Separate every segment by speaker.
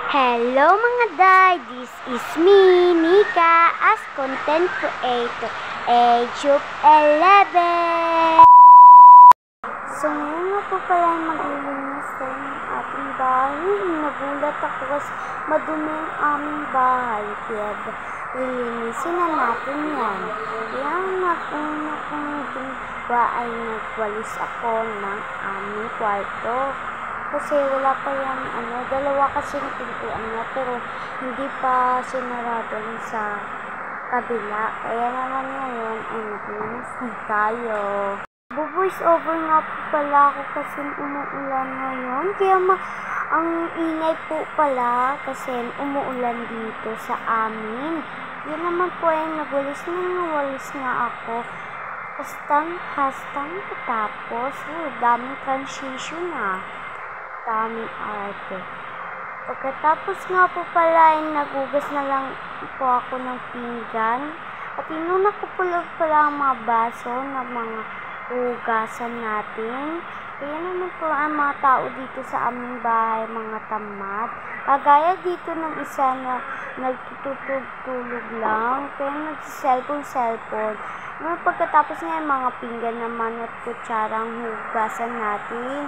Speaker 1: Hello mga day, this is me, Nika, as content creator, age of 11. So ngayon nga po pala maglilinis tayo ng ating bahay. Nagulat ako kasi madumi ang aming bahay. Kaya lilinisin na natin yan. Kaya una kong ginawa ay nagwalis ako ng aming kwarto. Kasi wala pa yan, dalawa kasi yung pintuan niya, pero hindi pa sinarado sa kabila. Kaya naman ngayon, naglinis tayo. Voice over nga po pala ako kasi umuulan ngayon. Kaya ang ingay po pala kasi umuulan dito sa amin. Yan naman po ay nagwalis nga ako. Hashtag tapos, daming transition daming arte. Pagkatapos nga po pala ay nagugas na lang po ako ng pinggan at inuna ko pala ang mga baso na mga hugasan natin. Kaya naman po ang mga tao dito sa aming bahay, mga tamad. Kagaya dito ng isa na nagtutulog lang, kaya nag-cellphone. Pagkatapos nga yung mga pinggan naman at kutsarang hugasan natin.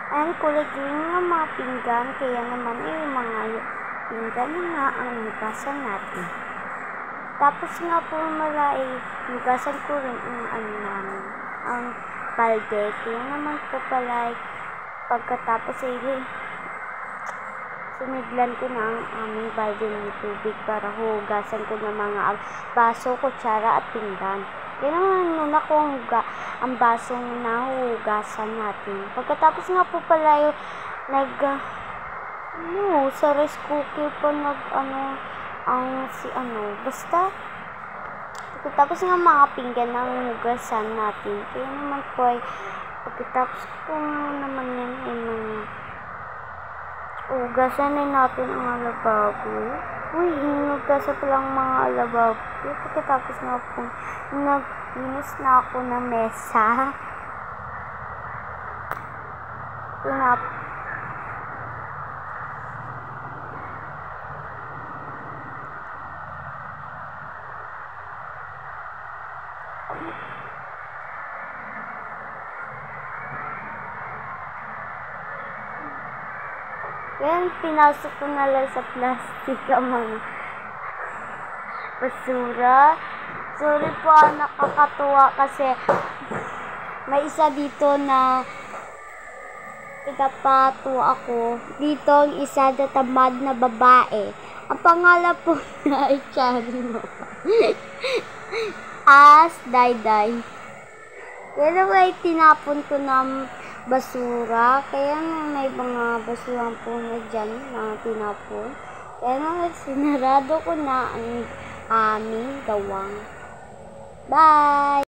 Speaker 1: Ayan, kulay green nga mga pinggan, kaya naman mga pinggan nga ang hugasan natin. Tapos nga po hugasan ko rin ang balde. Kaya naman po pala pagkatapos siniglan ko na ang aming balde ng tubig para hugasan ko ng mga baso, kutsara at pinggan. Kaya naman nuna ko ang basong nahuhugasan natin. Pagkatapos nga po pala sa rice cooker po basta pagkatapos nga mga pinggan ng hugasan natin. Kaya naman po pagkatapos ko naman yan hugasan natin ang lababo. Hinugasan pa lang mga lababo. Pagkatapos nga po naglinis na ako ng mesa. Yan, pinasok ko na lang sa plastic ang mga basura. Sorry po, nakakatuwa kasi may isa dito na pinapatuwa ako. Dito ang isa na tamad na babae. Ang pangalan po na ay Charino. As Dayday. Kaya naman tinapon ko ng basura. Kaya may mga basura po na dyan na tinapon. Kaya naman sinarado ko na ang aming gawang. Bye!